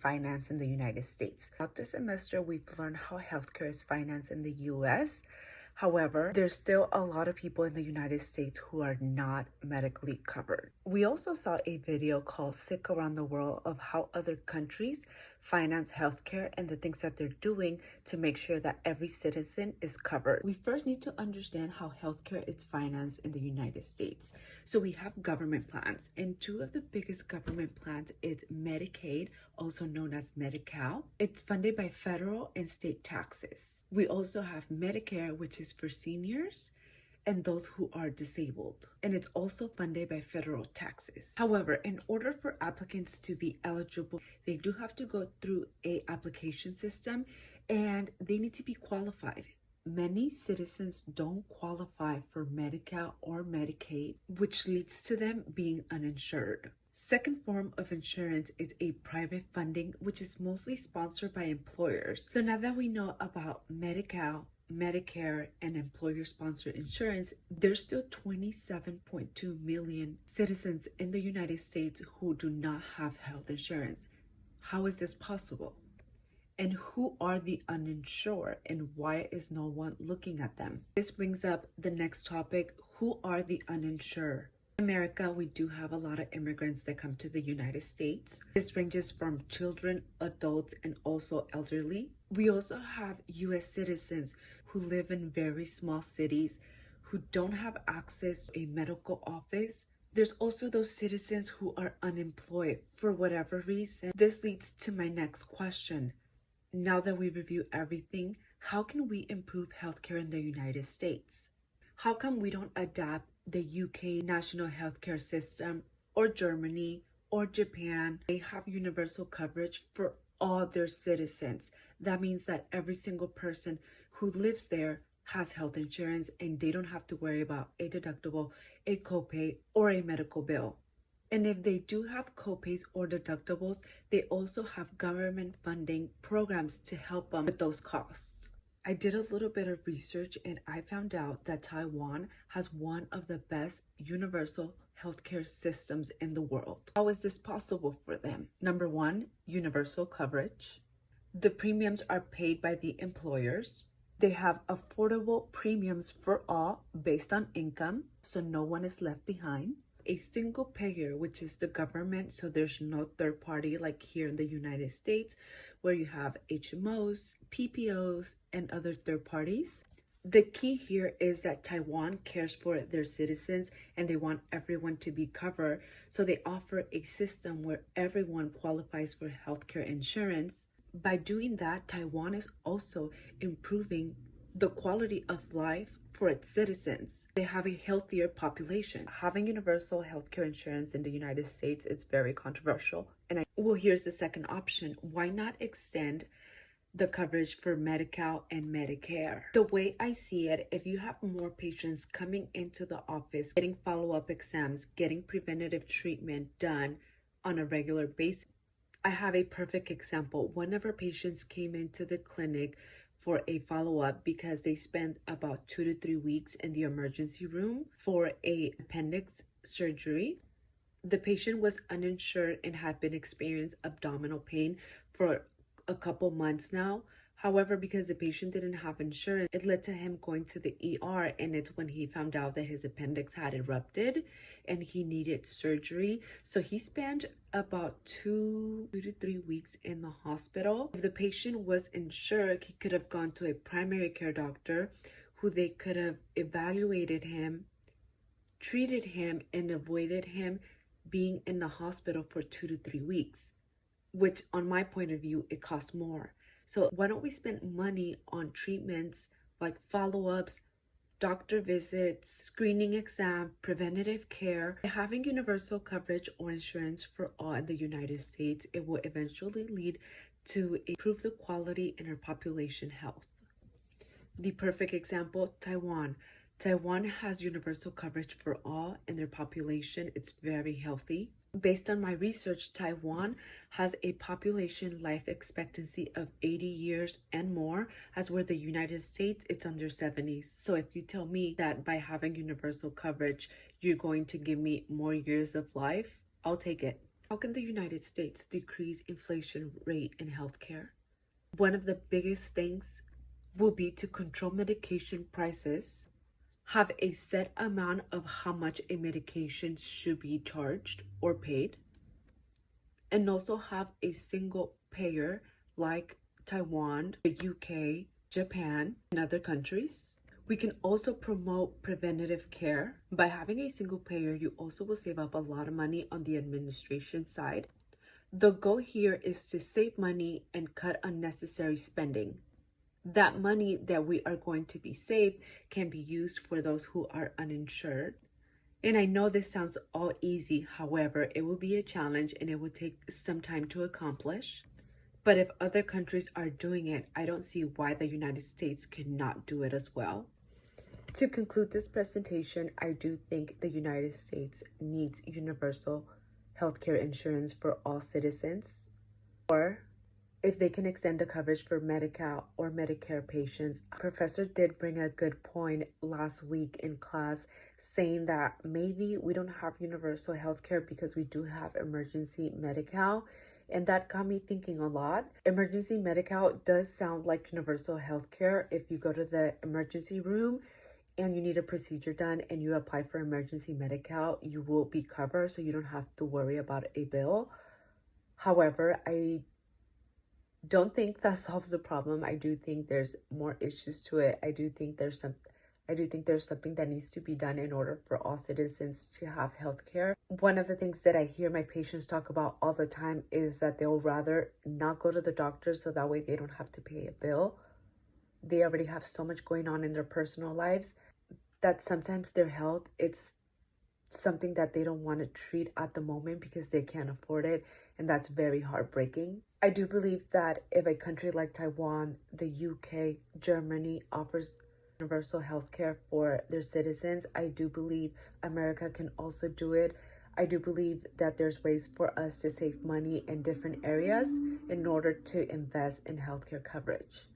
financed in the United States. Throughout this semester, we've learned how healthcare is financed in the US. However, there's still a lot of people in the United States who are not medically covered. We also saw a video called Sick Around the World of how other countries finance healthcare and the things that they're doing to make sure that every citizen is covered. We first need to understand how healthcare is financed in the United States. So we have government plans, and two of the biggest government plans is Medicaid, also known as Medi-Cal. It's funded by federal and state taxes. We also have Medicare, which is for seniors and those who are disabled, and it's also funded by federal taxes. However, in order for applicants to be eligible, they do have to go through a application system and they need to be qualified. Many citizens don't qualify for Medi-Cal or Medicaid, which leads to them being uninsured. Second form of insurance is a private funding, which is mostly sponsored by employers. So now that we know about Medi-Cal, Medicare, and employer-sponsored insurance, there's still 27.2 million citizens in the United States who do not have health insurance. How is this possible? And who are the uninsured, and why is no one looking at them? This brings up the next topic: who are the uninsured? In America, we do have a lot of immigrants that come to the United States. This ranges from children, adults, and also elderly. We also have US citizens who live in very small cities who don't have access to a medical office. There's also those citizens who are unemployed for whatever reason. This leads to my next question. Now that we review everything, how can we improve healthcare in the United States? How come we don't adapt the UK national healthcare system, or Germany or Japan? They have universal coverage for all their citizens. That means that every single person who lives there has health insurance and they don't have to worry about a deductible, a copay, or a medical bill. And if they do have copays or deductibles, they also have government funding programs to help them with those costs. I did a little bit of research and I found out that Taiwan has one of the best universal healthcare systems in the world. How is this possible for them? Number one, universal coverage. The premiums are paid by the employers. They have affordable premiums for all based on income, so no one is left behind. A single payer, which is the government, so there's no third party like here in the United States, where you have HMOs, PPOs, and other third parties. The key here is that Taiwan cares for their citizens and they want everyone to be covered, so they offer a system where everyone qualifies for healthcare insurance. By doing that, Taiwan is also improving the quality of life for its citizens. They have a healthier population. Having universal healthcare insurance in the United States is very controversial. Well, here's the second option. Why not extend the coverage for Medi-Cal and Medicare? The way I see it, if you have more patients coming into the office, getting follow-up exams, getting preventative treatment done on a regular basis. I have a perfect example. One of our patients came into the clinic for a follow-up because they spent about 2 to 3 weeks in the emergency room for a appendix surgery. The patient was uninsured and had been experiencing abdominal pain for a couple months now. However, because the patient didn't have insurance, it led to him going to the ER, and it's when he found out that his appendix had erupted and he needed surgery. So he spent about 2 to 3 weeks in the hospital. If the patient was insured, he could have gone to a primary care doctor who they could have evaluated him, treated him, and avoided him being in the hospital for 2 to 3 weeks, which on my point of view, it costs more. So why don't we spend money on treatments like follow-ups, doctor visits, screening exam, preventative care? By having universal coverage or insurance for all in the United States, it will eventually lead to improve the quality in our population health. The perfect example, Taiwan. Taiwan has universal coverage for all in their population. It's very healthy. Based on my research, Taiwan has a population life expectancy of 80 years and more, as where the United States, it's under 70s. So if you tell me that by having universal coverage, you're going to give me more years of life, I'll take it. How can the United States decrease inflation rate in healthcare? One of the biggest things will be to control medication prices, have a set amount of how much a medication should be charged or paid, and also have a single payer like Taiwan, the UK, Japan, and other countries. We can also promote preventative care. By having a single payer, you also will save up a lot of money on the administration side. The goal here is to save money and cut unnecessary spending. That money that we are going to be saved can be used for those who are uninsured. And I know this sounds all easy, however, it will be a challenge and it will take some time to accomplish. But if other countries are doing it, I don't see why the United States cannot do it as well. To conclude this presentation, I do think the United States needs universal healthcare insurance for all citizens, or if they can extend the coverage for Medi-Cal or Medicare patients. A professor did bring a good point last week in class saying that maybe we don't have universal healthcare because we do have emergency Medi-Cal. And that got me thinking a lot. Emergency Medi-Cal does sound like universal healthcare. If you go to the emergency room and you need a procedure done and you apply for emergency Medi-Cal, you will be covered, so you don't have to worry about a bill. However, I don't think that solves the problem. I do think there's more issues to it. I do think there's something that needs to be done in order for all citizens to have health care. One of the things that I hear my patients talk about all the time is that they'll rather not go to the doctor so that way they don't have to pay a bill. They already have so much going on in their personal lives that sometimes their health, it's something that they don't want to treat at the moment because they can't afford it, and that's very heartbreaking. I do believe that if a country like Taiwan, the UK, Germany offers universal health care for their citizens, I do believe America can also do it. I do believe that there's ways for us to save money in different areas in order to invest in healthcare coverage.